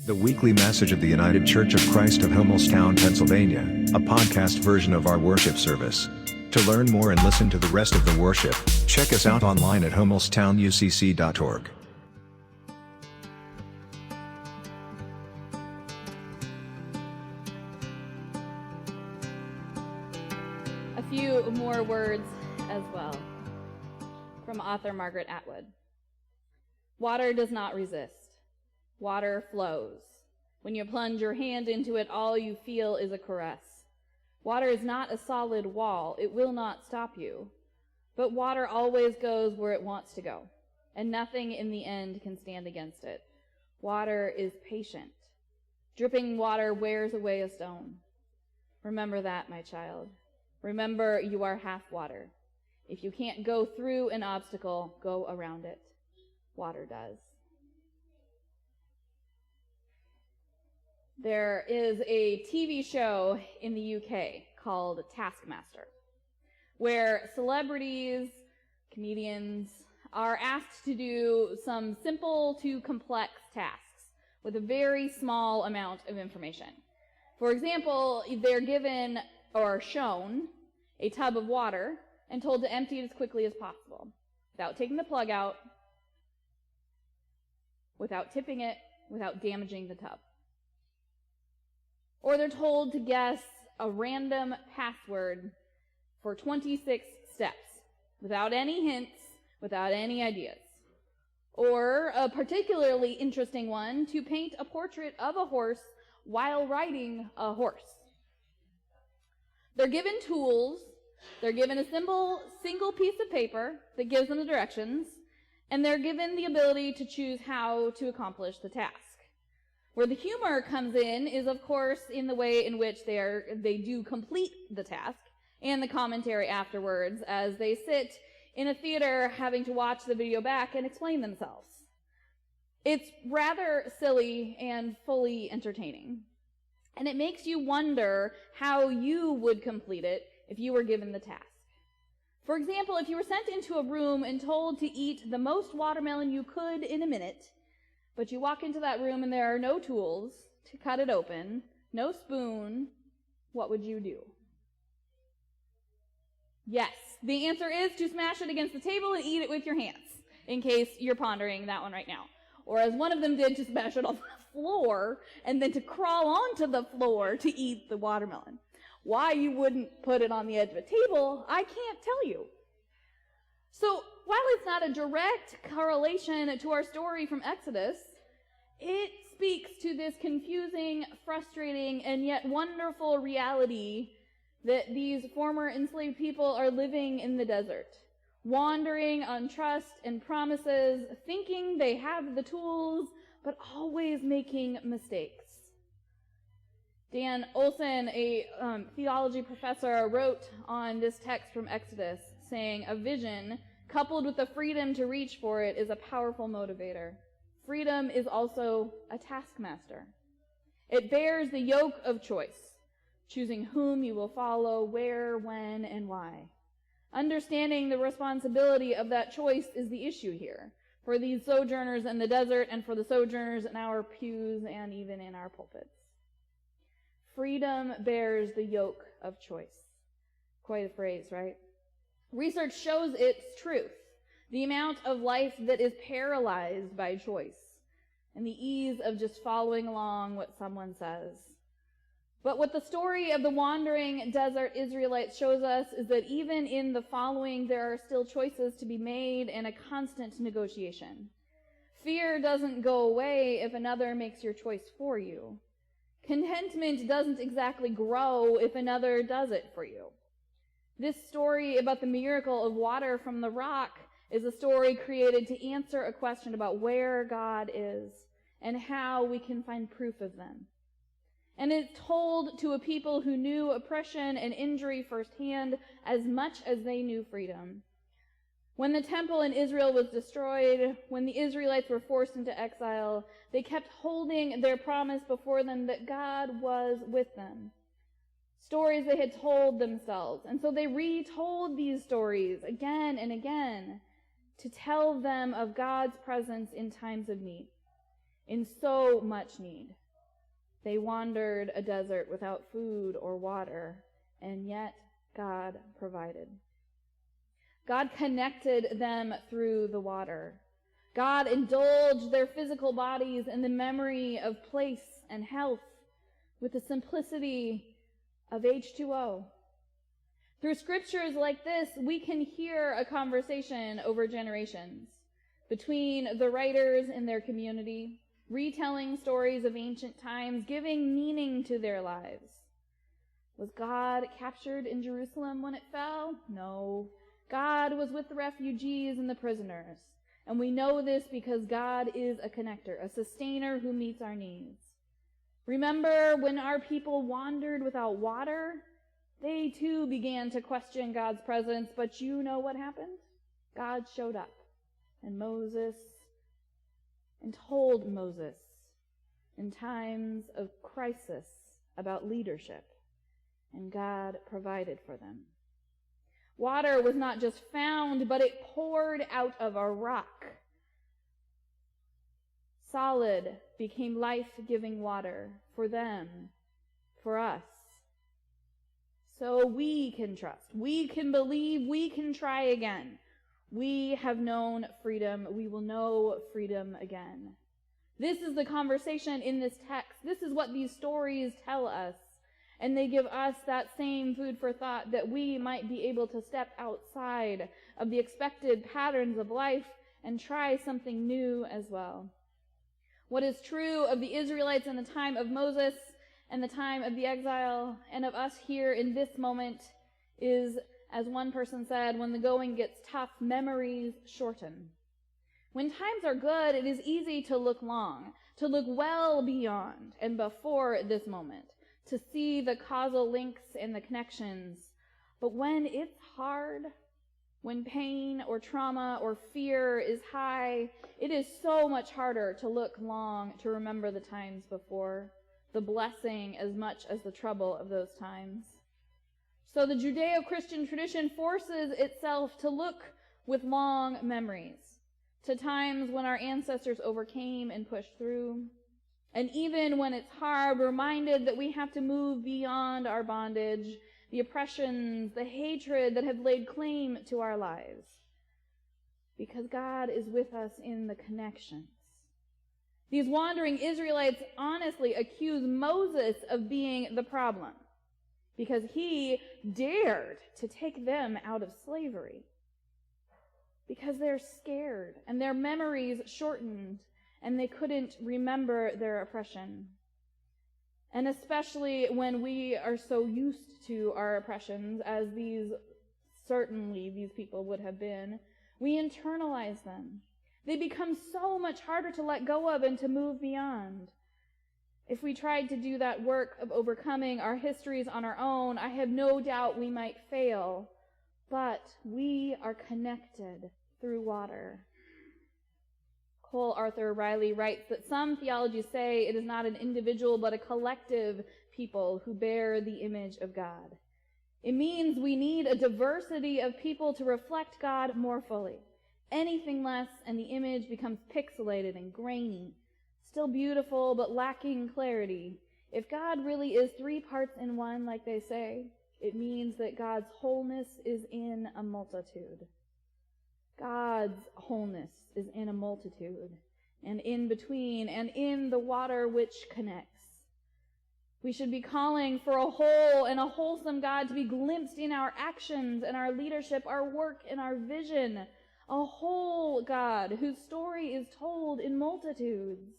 The weekly message of the United Church of Christ of Hummelstown, Pennsylvania, a podcast version of our worship service. To learn more and listen to the rest of the worship, check us out online at hummelstownucc.org. A few more words as well from author Margaret Atwood. Water does not resist. Water flows. When you plunge your hand into it, all you feel is a caress. Water is not a solid wall. It will not stop you. But water always goes where it wants to go, and nothing in the end can stand against it. Water is patient. Dripping water wears away a stone. Remember that, my child. Remember, you are half water. If you can't go through an obstacle, go around it. Water does. There is a TV show in the UK called Taskmaster, where celebrities, comedians, are asked to do some simple to complex tasks with a very small amount of information. For example, they're given or shown a tub of water and told to empty it as quickly as possible, without taking the plug out, without tipping it, without damaging the tub. Or they're told to guess a random password for 26 steps, without any hints, without any ideas. Or a particularly interesting one, to paint a portrait of a horse while riding a horse. They're given tools, they're given a single piece of paper that gives them the directions, and they're given the ability to choose how to accomplish the task. Where the humor comes in is, of course, in the way in which they do complete the task, and the commentary afterwards as they sit in a theater having to watch the video back and explain themselves. It's rather silly and fully entertaining. And it makes you wonder how you would complete it if you were given the task. For example, if you were sent into a room and told to eat the most watermelon you could in a minute, but you walk into that room and there are no tools to cut it open, no spoon, what would you do? Yes, the answer is to smash it against the table and eat it with your hands, in case you're pondering that one right now. Or as one of them did, to smash it on the floor and then to crawl onto the floor to eat the watermelon. Why you wouldn't put it on the edge of a table, I can't tell you. So, while it's not a direct correlation to our story from Exodus, it speaks to this confusing, frustrating, and yet wonderful reality that these former enslaved people are living in the desert, wandering on trust and promises, thinking they have the tools, but always making mistakes. Dan Olson, a theology professor, wrote on this text from Exodus, saying, "A vision coupled with the freedom to reach for it is a powerful motivator. Freedom is also a taskmaster. It bears the yoke of choice, choosing whom you will follow, where, when, and why. Understanding the responsibility of that choice is the issue here, for these sojourners in the desert and for the sojourners in our pews and even in our pulpits. Freedom bears the yoke of choice." Quite a phrase, right? Research shows its truth, the amount of life that is paralyzed by choice, and the ease of just following along what someone says. But what the story of the wandering desert Israelites shows us is that even in the following, there are still choices to be made and a constant negotiation. Fear doesn't go away if another makes your choice for you. Contentment doesn't exactly grow if another does it for you. This story about the miracle of water from the rock is a story created to answer a question about where God is and how we can find proof of them. And it's told to a people who knew oppression and injury firsthand as much as they knew freedom. When the temple in Israel was destroyed, when the Israelites were forced into exile, they kept holding their promise before them that God was with them. Stories they had told themselves. And so they retold these stories again and again to tell them of God's presence in times of need. in so much need. They wandered a desert without food or water, and yet God provided. God connected them through the water. God indulged their physical bodies in the memory of place and health with the simplicity of H2O. Through scriptures like this, we can hear a conversation over generations between the writers in their community, retelling stories of ancient times, giving meaning to their lives. Was God captured in Jerusalem when it fell? No. God was with the refugees and the prisoners. And we know this because God is a connector, a sustainer who meets our needs. Remember when our people wandered without water? They too began to question God's presence, but you know what happened? God showed up and told Moses in times of crisis about leadership, and God provided for them. Water was not just found, but it poured out of a rock. Solid became life-giving water for them, for us. So we can trust, we can believe, we can try again. We have known freedom. We will know freedom again. This is the conversation in this text. This is what these stories tell us. And they give us that same food for thought that we might be able to step outside of the expected patterns of life and try something new as well. What is true of the Israelites in the time of Moses and the time of the exile and of us here in this moment is, as one person said, when the going gets tough, memories shorten. When times are good, it is easy to look long, to look well beyond and before this moment, to see the causal links and the connections. But when it's hard, when pain or trauma or fear is high, it is so much harder to look long, to remember the times before, the blessing as much as the trouble of those times. So the Judeo-Christian tradition forces itself to look with long memories, to times when our ancestors overcame and pushed through. And even when it's hard, we're reminded that we have to move beyond our bondage, the oppressions, the hatred that have laid claim to our lives. Because God is with us in the connections. These wandering Israelites honestly accuse Moses of being the problem, because he dared to take them out of slavery. Because they're scared and their memories shortened and they couldn't remember their oppression. And especially when we are so used to our oppressions, as these people would have been, we internalize them. They become so much harder to let go of and to move beyond. If we tried to do that work of overcoming our histories on our own, I have no doubt we might fail. But we are connected through water. Cole Arthur Riley writes that some theologies say it is not an individual but a collective people who bear the image of God. It means we need a diversity of people to reflect God more fully. Anything less and the image becomes pixelated and grainy, still beautiful but lacking clarity. If God really is three parts in one, like they say, it means that God's wholeness is in a multitude. God's wholeness is in a multitude, and in between, and in the water which connects. We should be calling for a whole and a wholesome God to be glimpsed in our actions and our leadership, our work and our vision. A whole God whose story is told in multitudes.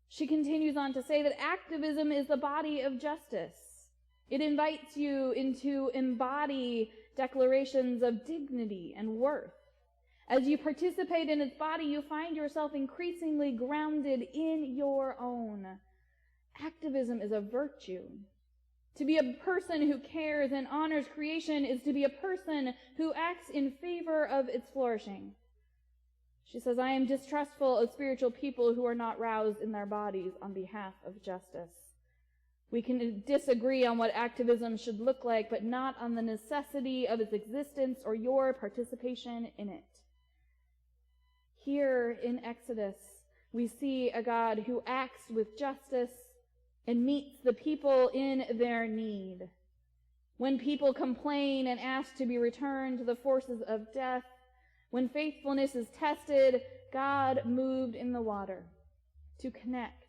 She continues on to say that activism is the body of justice. It invites you into embody declarations of dignity and worth. As you participate in its body, you find yourself increasingly grounded in your own. Activism is a virtue. To be a person who cares and honors creation is to be a person who acts in favor of its flourishing. She says, I am distrustful of spiritual people who are not roused in their bodies on behalf of justice. We can disagree on what activism should look like, but not on the necessity of its existence or your participation in it. Here in Exodus, We see a God who acts with justice and meets the people in their need. When people complain and ask to be returned to the forces of death, when faithfulness is tested, God moved in the water to connect,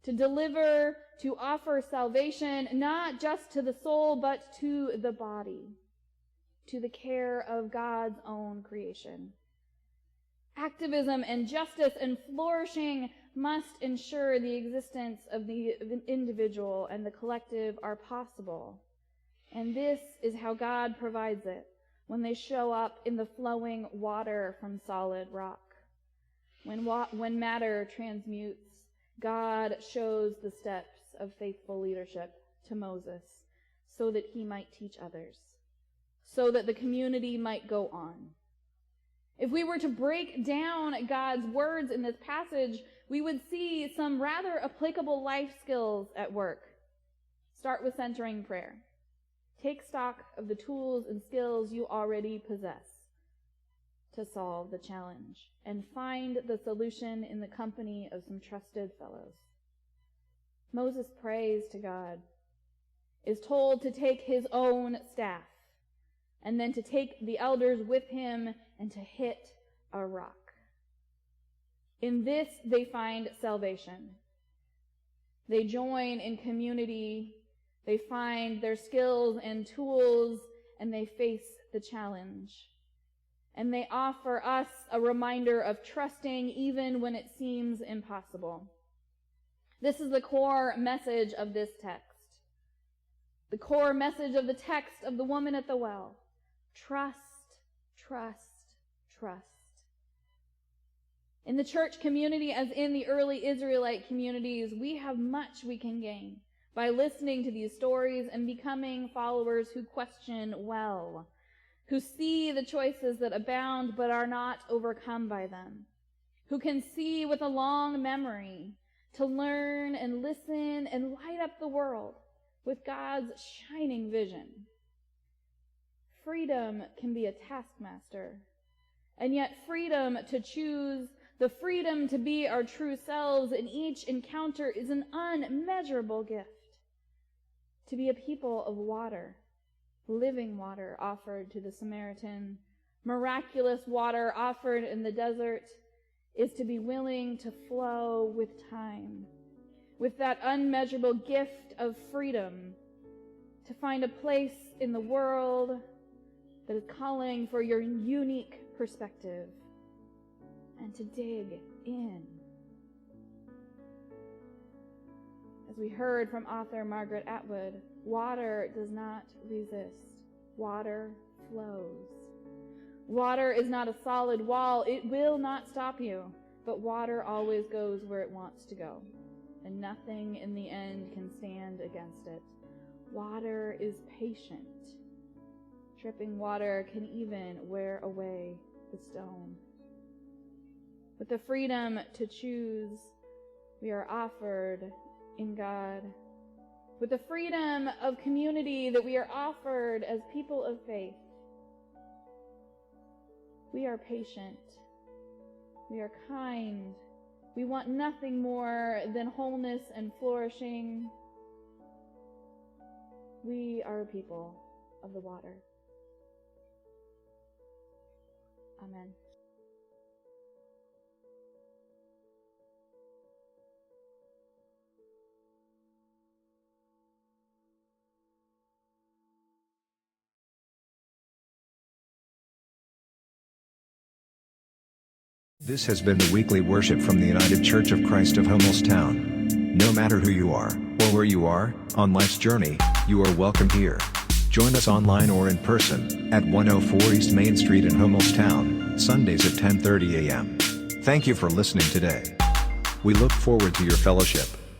to deliver, to offer salvation, not just to the soul, but to the body, to the care of God's own creation. Activism and justice and flourishing must ensure the existence of the individual and the collective are possible. And this is how God provides it when they show up in the flowing water from solid rock. When matter transmutes, God shows the steps of faithful leadership to Moses so that he might teach others, so that the community might go on. If we were to break down God's words in this passage, we would see some rather applicable life skills at work. Start with centering prayer. Take stock of the tools and skills you already possess to solve the challenge, and find the solution in the company of some trusted fellows. Moses prays to God, is told to take his own staff, and then to take the elders with him and to hit a rock. In this they find salvation. They join in community, they find their skills and tools, and they face the challenge. And they offer us a reminder of trusting even when it seems impossible. This is the core message of this text. The core message of the text of the woman at the well. Trust, trust, trust. In the church community, as in the early Israelite communities, we have much we can gain by listening to these stories and becoming followers who question well, who see the choices that abound but are not overcome by them, who can see with a long memory to learn and listen and light up the world with God's shining vision. Freedom can be a taskmaster, and yet freedom to choose, the freedom to be our true selves in each encounter is an unmeasurable gift. To be a people of water, living water offered to the Samaritan, miraculous water offered in the desert, is to be willing to flow with time, with that unmeasurable gift of freedom, to find a place in the world that is calling for your unique perspective, and to dig in. As we heard from author Margaret Atwood, water does not resist. Water flows. Water is not a solid wall. It will not stop you, but water always goes where it wants to go, and nothing in the end can stand against it. Water is patient. Dripping water can even wear away the stone. With the freedom to choose, we are offered in God. With the freedom of community that we are offered as people of faith, we are patient. We are kind. We want nothing more than wholeness and flourishing. We are a people of the water. Amen. This has been the weekly worship from the United Church of Christ of Hummelstown. No matter who you are, or where you are, on life's journey, you are welcome here. Join us online or in person, at 104 East Main Street in Hummelstown, Sundays at 10:30 a.m. Thank you for listening today. We look forward to your fellowship.